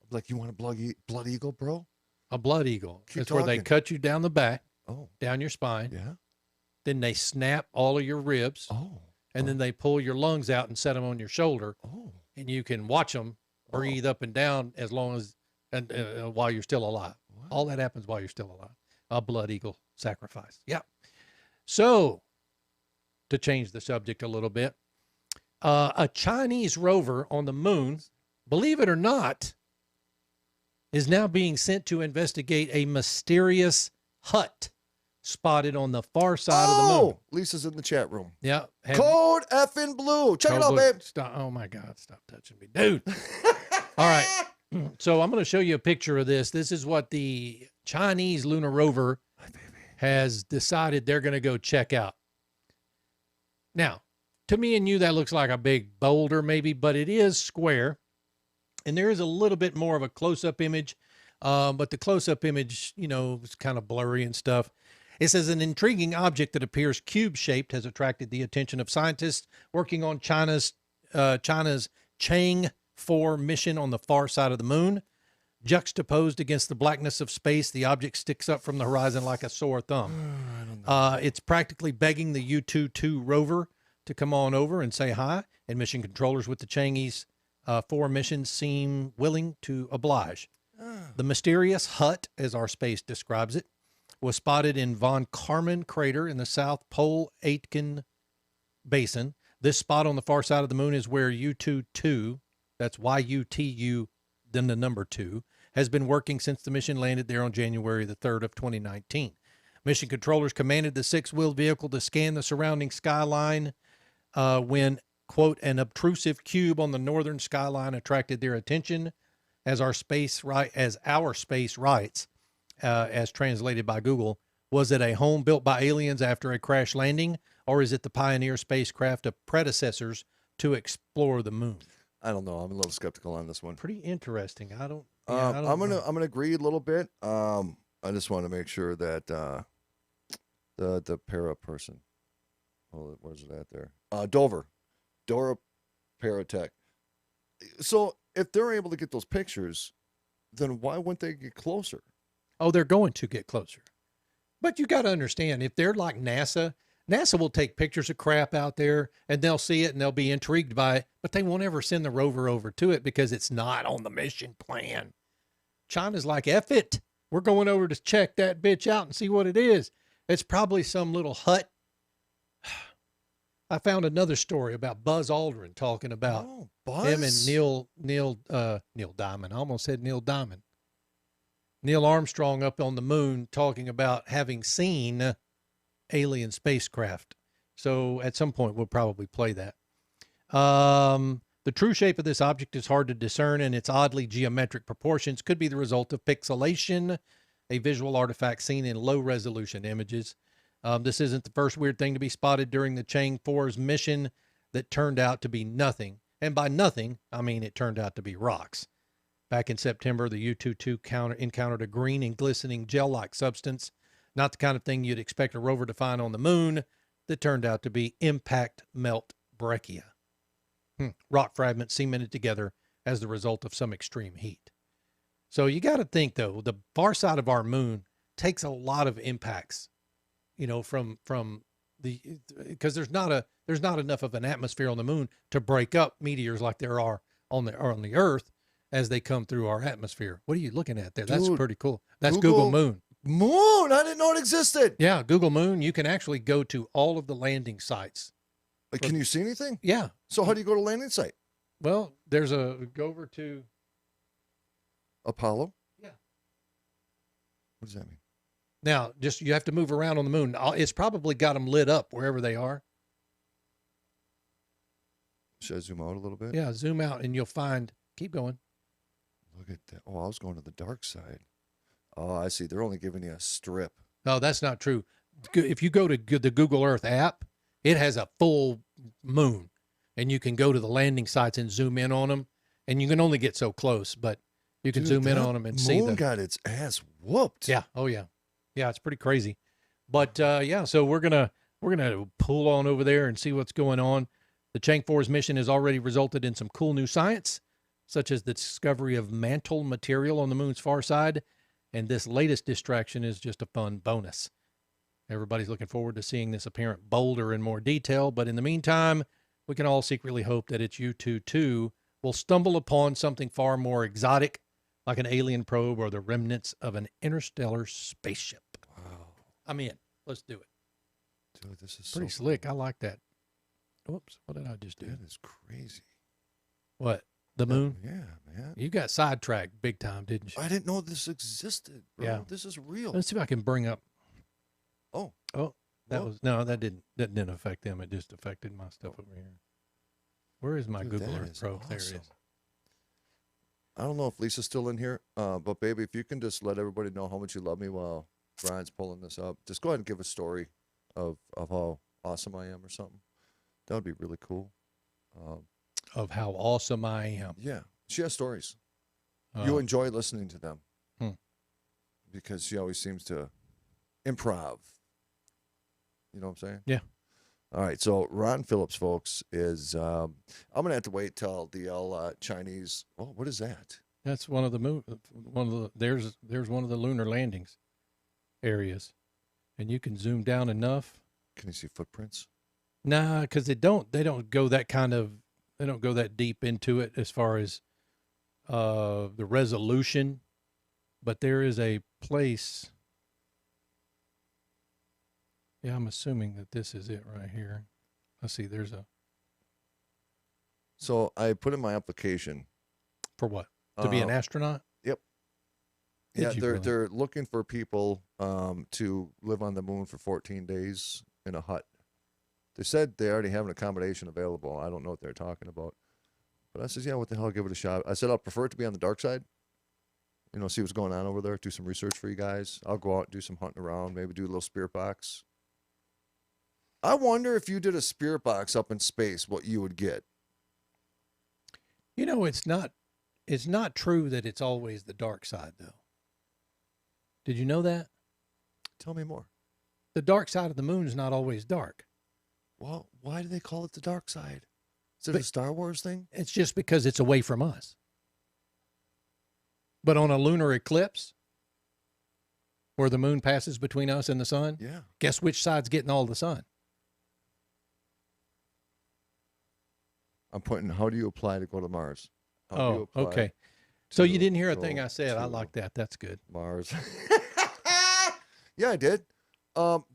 I'm like, you want a blood eagle, bro? A blood eagle. Keep It's where they talking. cut you down the back, Oh, down your spine. yeah. Then they snap all of your ribs, Oh, and then they pull your lungs out and set them on your shoulder, oh. and you can watch them breathe up and down as long as and while you're still alive. What? All that happens while you're still alive. A blood eagle sacrifice. Yeah. So, to change the subject a little bit, a Chinese rover on the moon, believe it or not, is now being sent to investigate a mysterious hut spotted on the far side of the moon. Lisa's in the chat room. Yeah. have- Code effing blue. Check it out, Cobra- babe. Stop. Oh my God. Stop touching me. Dude. All right. So I'm going to show you a picture of this. This is what the Chinese lunar rover has decided they're going to go check out. Now, to me and you, that looks like a big boulder maybe, but it is square. And there is a little bit more of a close-up image, but the close-up image, is kind of blurry and stuff. It says an intriguing object that appears cube-shaped has attracted the attention of scientists working on China's Chang'e 4 mission on the far side of the moon. Juxtaposed against the blackness of space, the object sticks up from the horizon like a sore thumb. It's practically begging the U-22 rover to come on over and say hi, and mission controllers with the Chang'e's 4 missions seem willing to oblige. The mysterious hut, as our space describes it, was spotted in Von Karman crater in the South Pole Aitken Basin. This spot on the far side of the moon is where U-22, that's Y-U-T-U, then the number 2, has been working since the mission landed there on January the 3rd of 2019. Mission controllers commanded the 6-wheeled vehicle to scan the surrounding skyline when, quote, an obtrusive cube on the northern skyline attracted their attention. As our space writes, as translated by Google, was it a home built by aliens after a crash landing, or is it the Pioneer spacecraft of predecessors to explore the moon? I don't know. I'm a little skeptical on this one. Pretty interesting. I don't I'm know. gonna agree a little bit. I just want to make sure that the para person. Oh, where's it at there? Dora Paratech. So if they're able to get those pictures, then why wouldn't they get closer? Oh, they're going to get closer. But you got to understand, if they're like NASA will take pictures of crap out there and they'll see it and they'll be intrigued by it, but they won't ever send the rover over to it because it's not on the mission plan. China's like, F it. We're going over to check that bitch out and see what it is. It's probably some little hut. I found another story about Buzz Aldrin talking about him and Neil Diamond. I almost said Neil Diamond. Neil Armstrong up on the moon talking about having seen alien spacecraft. So at some point we'll probably play that. The true shape of this object is hard to discern, and its oddly geometric proportions could be the result of pixelation, a visual artifact seen in low-resolution images. This isn't the first weird thing to be spotted during the Chang'e 4's mission that turned out to be nothing. And by nothing, I mean it turned out to be rocks. Back in September, the U-22 encountered a green and glistening gel-like substance, not the kind of thing you'd expect a rover to find on the moon, that turned out to be impact melt breccia. Rock fragments cemented together as the result of some extreme heat. So you got to think, though, the far side of our moon takes a lot of impacts, from the, because there's not enough of an atmosphere on the moon to break up meteors like there are on the Earth as they come through our atmosphere. What are you looking at there? That's pretty cool. That's Google Moon. Moon? I didn't know it existed. Yeah, Google Moon. You can actually go to all of the landing sites. Can you see anything? Yeah. So how do you go to landing site? Well, go over to Apollo? Yeah. What does that mean? Now, you have to move around on the moon. It's probably got them lit up wherever they are. Should I zoom out a little bit? Yeah, zoom out and you'll find, keep going. Look at that. Oh, I was going to the dark side. Oh, I see. They're only giving you a strip. No, that's not true. If you go to the Google Earth app, it has a full moon, and you can go to the landing sites and zoom in on them, and you can only get so close, but you can zoom in on them and see them. Moon got its ass whooped. Yeah. Oh, yeah. Yeah, it's pretty crazy. But, yeah, so we're gonna pull on over there and see what's going on. The Chang'e 4's mission has already resulted in some cool new science, such as the discovery of mantle material on the moon's far side, and this latest distraction is just a fun bonus. Everybody's looking forward to seeing this apparent boulder in more detail, but in the meantime, we can all secretly hope that its U-22 will stumble upon something far more exotic, like an alien probe or the remnants of an interstellar spaceship. Wow. I'm in. Let's do it. Dude, this is Pretty so slick. I like that. Whoops. What did I just do? That is crazy. What? The moon? Yeah, man. You got sidetracked big time, didn't you? I didn't know this existed, bro. Yeah. This is real. Let's see if I can bring up. Oh. That didn't affect them. It just affected my stuff over here. Where is my Dude, Google that Earth is Pro? There it awesome. is. I don't know if Lisa's still in here, but baby, if you can just let everybody know how much you love me while Brian's pulling this up, just go ahead and give a story of how awesome I am or something. That would be really cool. Of how awesome I am. Yeah, she has stories. You enjoy listening to them because she always seems to improv. You know what I'm saying? Yeah. All right. So Ron Phillips, folks, is I'm gonna have to wait till the Chinese. Oh, what is that? That's one of the there's one of the lunar landings areas, and you can zoom down enough. Can you see footprints? Nah, because they don't go that deep into it as far as the resolution, but there is a place. Yeah, I'm assuming that this is it right here. Let's see. There's a So I put in my application. for what? To be an astronaut? Yep. Did Yeah, you they're really? they're looking for people to live on the moon for 14 days in a hut. They said they already have an accommodation available. I don't know what they're talking about. But I said, yeah, what the hell, give it a shot. I said, I'll prefer it to be on the dark side. You know, see what's going on over there, do some research for you guys. I'll go out and do some hunting around, maybe do a little spirit box. I wonder if you did a spirit box up in space, what you would get. You know, it's not true that it's always the dark side, though. Did you know that? Tell me more. The dark side of the moon is not always dark. Well, why do they call it the dark side? Is it a Star Wars thing? It's just because it's away from us. But on a lunar eclipse, where the moon passes between us and the sun, Yeah. guess which side's getting all the sun? I'm putting, how do you apply to go to Mars? How do you apply okay. So you to didn't hear a go thing I said. I to like that. That's good. Mars. Yeah, I did.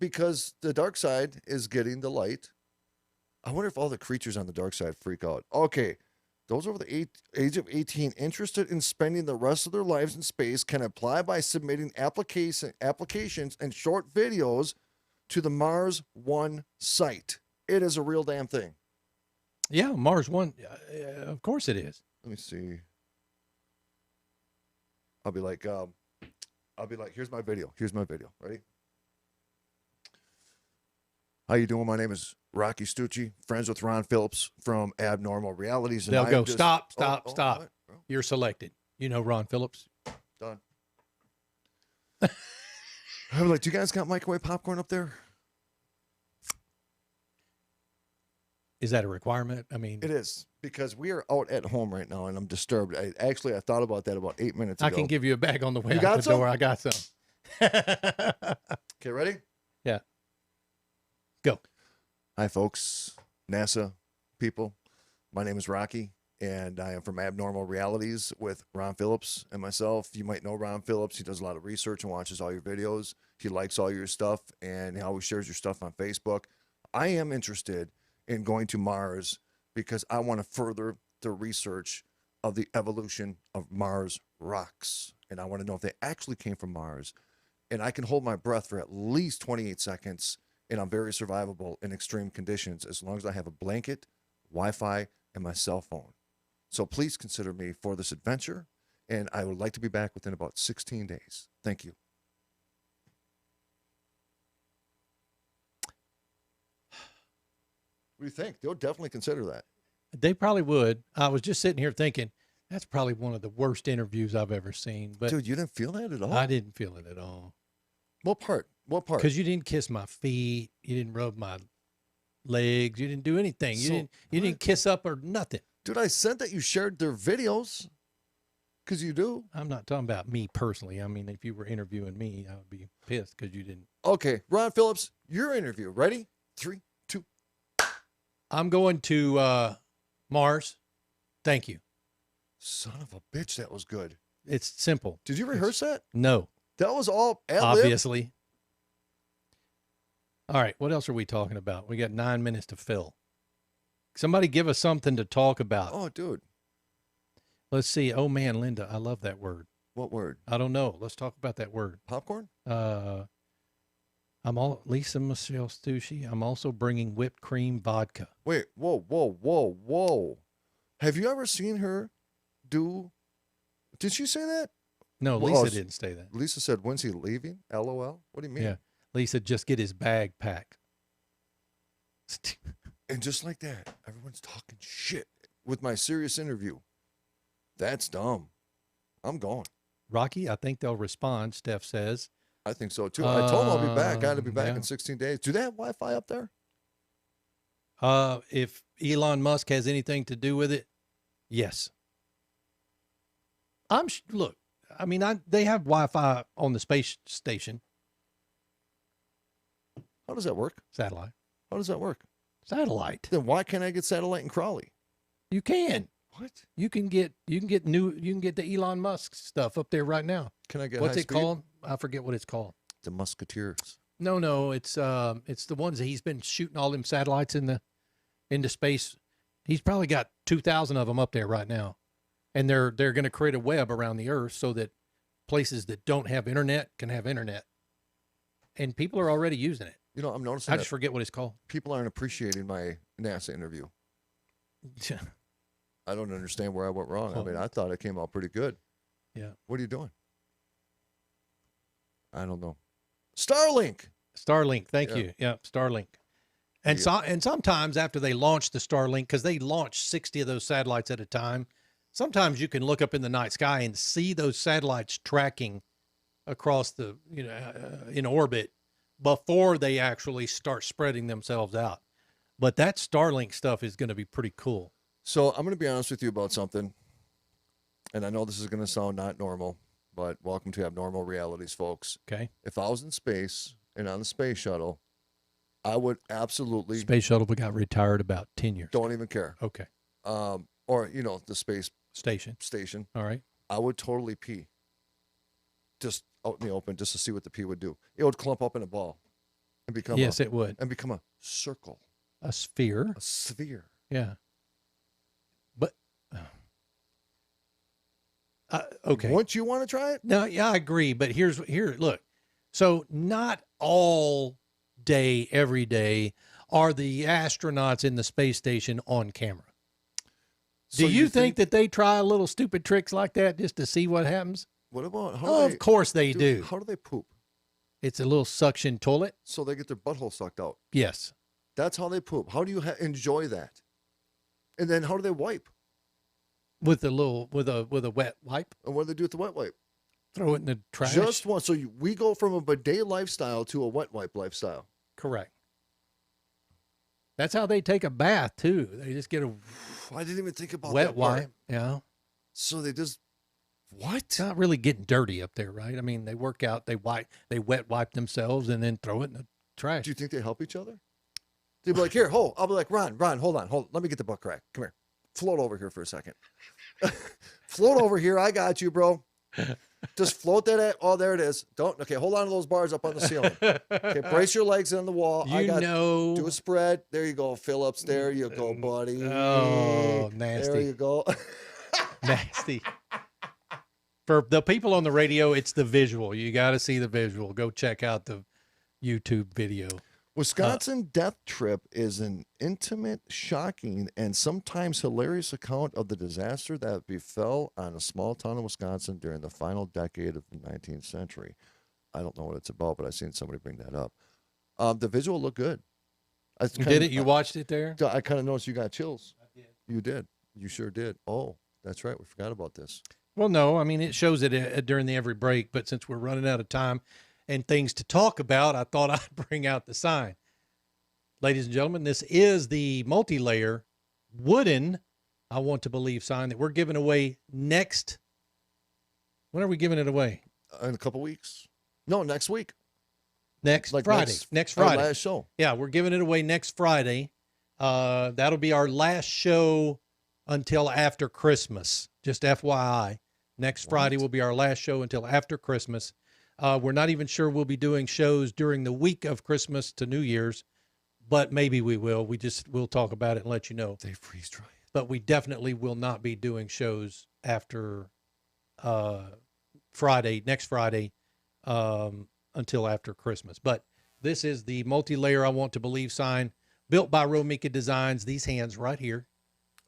Because the dark side is getting the light. I wonder if all the creatures on the dark side freak out. Okay. Those over the age of 18 interested in spending the rest of their lives in space can apply by submitting applications and short videos to the Mars One site. It is a real damn thing. Yeah, Mars One. Of course it is. Let me see. I'll be like, here's my video. Here's my video. Ready? How you doing? My name is Rocky Stucci, friends with Ron Phillips from Abnormal Realities. They'll go, stop. What? Oh, You're selected. You know Ron Phillips. done. I'm like, do you guys got microwave popcorn up there? Is that a requirement? I mean, It is, because we are out at home right now, and I'm disturbed. I thought about that about 8 minutes ago. I can give you a bag on the way You out got the some? door. I got some. Okay, ready? Yeah. Go. Hi, folks, NASA people. My name is Rocky, and I am from Abnormal Realities with Ron Phillips and myself. You might know Ron Phillips. He does a lot of research and watches all your videos. He likes all your stuff, and he always shares your stuff on Facebook. I am interested in going to Mars because I want to further the research of the evolution of Mars rocks. And I want to know if they actually came from Mars. And I can hold my breath for at least 28 seconds, and I'm very survivable in extreme conditions as long as I have a blanket, Wi-Fi, and my cell phone. So please consider me for this adventure, and I would like to be back within about 16 days. Thank you. What do you think? They'll definitely consider that. They probably would. I was just sitting here thinking, that's probably one of the worst interviews I've ever seen. But Dude, you didn't feel that at all? I didn't feel it at all. What part? What part? Because you didn't kiss my feet. You didn't rub my legs. You didn't do anything. You didn't kiss up or nothing. Dude, I said that you shared their videos. Because you do. I'm not talking about me personally. I mean, if you were interviewing me, I would be pissed because you didn't. Okay, Ron Phillips, your interview. Ready? 3, 2. I'm going to Mars. Thank you. Son of a bitch, that was good. It's simple. Did you rehearse that? No, That was all ad-lib? obviously. All right, what else are we talking about? We got 9 minutes to fill. Somebody give us something to talk about. Oh, dude. Let's see. Oh man, Linda, I love that word. What word? I don't know. Let's talk about that word. Popcorn? Lisa Michelle Stucci. I'm also bringing whipped cream vodka. Wait, whoa. Have you ever seen her do... Did she say that? No, Well, Lisa didn't say that. Lisa said, when's he leaving? LOL? What do you mean? Yeah, Lisa, just get his bag packed. And just like that, everyone's talking shit with my serious interview. That's dumb. I'm going. Rocky, I think they'll respond, Steph says. I think so too. I told him I'll be back. Got to be back Yeah. in 16 days. Do they have Wi-Fi up there? If Elon Musk has anything to do with it, yes. Look, I mean, they have Wi-Fi on the space station. How does that work? Satellite. How does that work? Satellite. Then why can't I get satellite in Crawley? You can. What? You can get the Elon Musk stuff up there right now. Can I get What's high it speed? called? I forget what it's called. The Musketeers. No, it's the ones that he's been shooting all them satellites into space. He's probably got 2,000 of them up there right now, and they're going to create a web around the Earth so that places that don't have internet can have internet, and people are already using it. You know, I'm noticing I that just forget what it's called. people aren't appreciating my NASA interview. I don't understand where I went wrong. I mean, I thought it came out pretty good. Yeah. What are you doing? I don't know. Starlink. Starlink, thank Yeah. you. Yeah, Starlink. And Yeah. and sometimes after they launch the Starlink, because they launch 60 of those satellites at a time, sometimes you can look up in the night sky and see those satellites tracking across the in orbit before they actually start spreading themselves out. But that Starlink stuff is going to be pretty cool. So I'm going to be honest with you about something. And I know this is going to sound not normal, but welcome to Abnormal Realities, folks. Okay. If I was in space and on the space shuttle, I would absolutely Space shuttle got retired about 10 years. don't even care. Okay. Or, the space Station. station. All right. I would totally pee. Just out in the open, just to see what the pee would do. It would clump up in a ball and become It would. and become a circle, A sphere. a sphere. Yeah. But okay. Wouldn't you want to try it? No, yeah, I agree. But look. So not all day, every day are the astronauts in the space station on camera. So Do you think that they try little stupid tricks like that just to see what happens? What about how? Oh, do of course they they, do. How do they poop? It's a little suction toilet. So they get their butthole sucked out. Yes. That's how they poop. How do you enjoy that? And then how do they wipe? With a wet wipe. And what do they do with the wet wipe? Throw it in the trash. Just one. So we go from a bidet lifestyle to a wet wipe lifestyle. Correct. That's how they take a bath too. They just get a I didn't even think about wet that part. wipe. Yeah. So they just what? It's not really getting dirty up there, right? I mean, they work out, they wet wipe themselves and then throw it in the trash. Do you think they help each other? They'd be like, here, I'll be like, Ron, hold on. Let me get the butt crack. Come here. Float over here for a second. Float over here. I got you, bro. Just float that. Oh, there it is. Okay, hold on to those bars up on the ceiling. Okay, brace your legs on the wall. Do a spread. There you go, Phillips. There you go, buddy. Oh, nasty. There you go. Nasty. For the people on the radio, it's the visual. You got to see the visual. Go check out the YouTube video. Wisconsin Death Trip is an intimate, shocking, and sometimes hilarious account of the disaster that befell on a small town in Wisconsin during the final decade of the 19th century. I don't know what it's about, but I've seen somebody bring that up. The visual looked good. Did it? You watched it there? I kind of noticed you got chills. I did. You did. You sure did. Oh, that's right. We forgot about this. Well, no. I mean, it shows it during every break, but since we're running out of time and things to talk about, I thought I'd bring out the sign. Ladies and gentlemen, this is the multi-layer wooden, I want to believe, sign that we're giving away next. When are we giving it away? In a couple weeks. No, next week. Next Friday. Next Friday. Our last show. Yeah, we're giving it away next Friday. That'll be our last show until after Christmas. Just FYI. Next Friday will be our last show until after Christmas. We're not even sure we'll be doing shows during the week of Christmas to New Year's, but maybe we will. We'll talk about it and let you know. They freeze dry. But we definitely will not be doing shows after Friday, next Friday, until after Christmas. But this is the multi-layer I want to believe sign built by Romika Designs. These hands right here.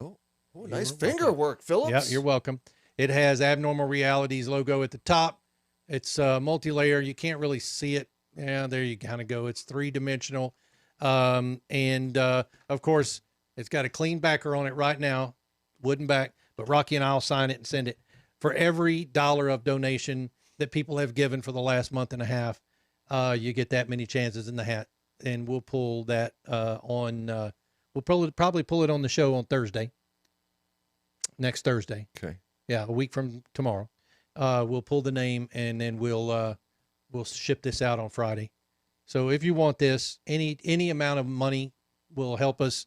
Oh, nice finger work, Phillips. Yeah, you're welcome. It has Abnormal Realities logo at the top. It's multi-layer. You can't really see it. Yeah, there you kind of go. It's three-dimensional. Of course, it's got a clean backer on it right now, wooden back, but Rocky and I will sign it and send it. For every $1 of donation that people have given for the last month and a half, you get that many chances in the hat. And we'll pull that we'll probably pull it on the show on Thursday. Next Thursday. Okay. Yeah, a week from tomorrow. We'll pull the name and then we'll ship this out on Friday. So if you want this, any amount of money will help us.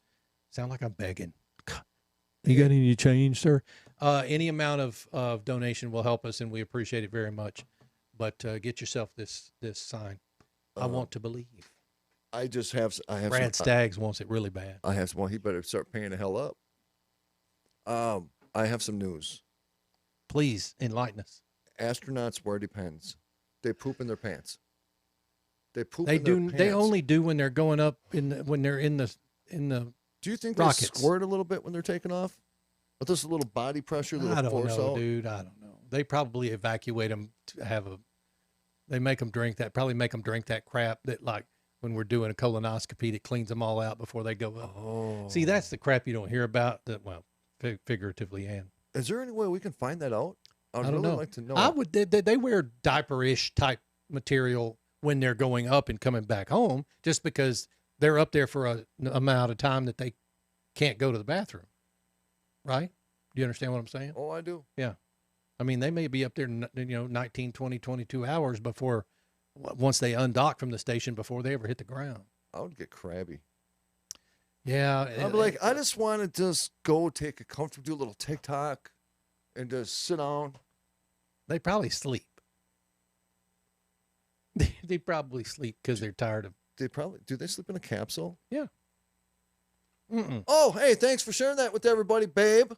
Sound like I'm begging. You got any change, sir? Any amount of donation will help us, and we appreciate it very much. But get yourself this sign. I want to believe. I have Brad Staggs wants it really bad. I have some. Well, he better start paying the hell up. I have some news. Please enlighten us. Astronauts wear Depends. They poop in their pants. They poop. They in their do. pants. They only do when they're going up when they're in the. Do you think rockets. they squirt a little bit when they're taking off? Or just a little body pressure, a little I don't force know, out? dude. I don't know. They probably evacuate them to have a. They make them drink that. Probably make them drink that crap that like when we're doing a colonoscopy that cleans them all out before they go up. Oh. See, that's the crap you don't hear about. That figuratively and. Is there any way we can find that out? I I'd don't really know. like to know. I would. They wear diaper-ish type material when they're going up and coming back home, just because they're up there for an amount of time that they can't go to the bathroom. Right? Do you understand what I'm saying? Oh, I do. Yeah. I mean, they may be up there, 19, 20, 22 hours before, once they undock from the station before they ever hit the ground. I would get crabby. Yeah. I'd be like, I just want to just go take a comfortable, do a little TikTok and just sit down. They probably sleep. They probably sleep because they're tired of. Do they sleep in a capsule? Yeah. Mm-mm. Oh, hey, thanks for sharing that with everybody, babe.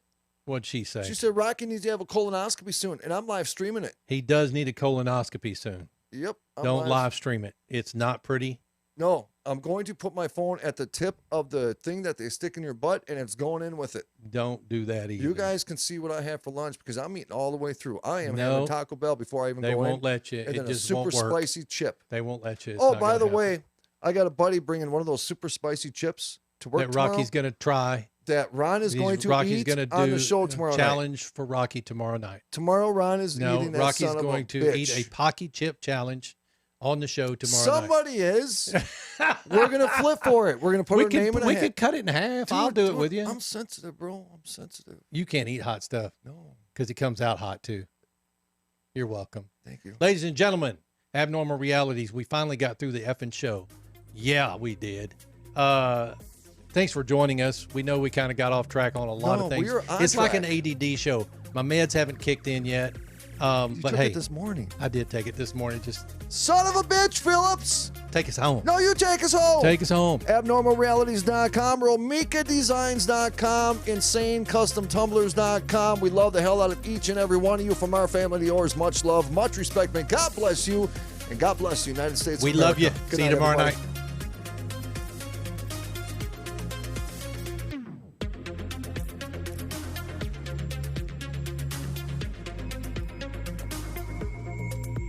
What'd she say? She said Rocky needs to have a colonoscopy soon, and I'm live streaming it. He does need a colonoscopy soon. Yep. Don't live stream it. It's not pretty. No, I'm going to put my phone at the tip of the thing that they stick in your butt, and it's going in with it. Don't do that either. You guys can see what I have for lunch because I'm eating all the way through. I am No, having Taco Bell before I even they go in. They won't let you. And it then just a super won't work. spicy chip. They won't let you. It's Oh, not by the gonna way, happen. I got a buddy bringing one of those super spicy chips to work that Rocky's going to try. That Ron is going to Rocky's eat gonna on do the show tomorrow night. Challenge for Rocky tomorrow night. Tomorrow, Ron is eating that Rocky's son of going a to bitch. eat a Pocky chip challenge on the show tomorrow Somebody is. We're going to flip for it. We're going to put our name in a We hat. could cut it in half. I'll do it with you. I'm sensitive, bro. I'm sensitive. You can't eat hot stuff. No. Because it comes out hot, too. You're welcome. Thank you. Ladies and gentlemen, Abnormal Realities, we finally got through the effing show. Yeah, we did. Thanks for joining us. We know we kind of got off track on a lot of things. It's like an ADD show. My meds haven't kicked in yet. You but took hey, it this morning. I did take it this morning. Just son of a bitch, Phillips. Take us home. No, you take us home. Take us home. Abnormalrealities.com, RomikaDesigns.com, InsaneCustomTumblers.com. We love the hell out of each and every one of you. From our family to yours, much love, much respect, man. God bless you, and God bless the United States of We America. love you. Good See you night, tomorrow everybody. night.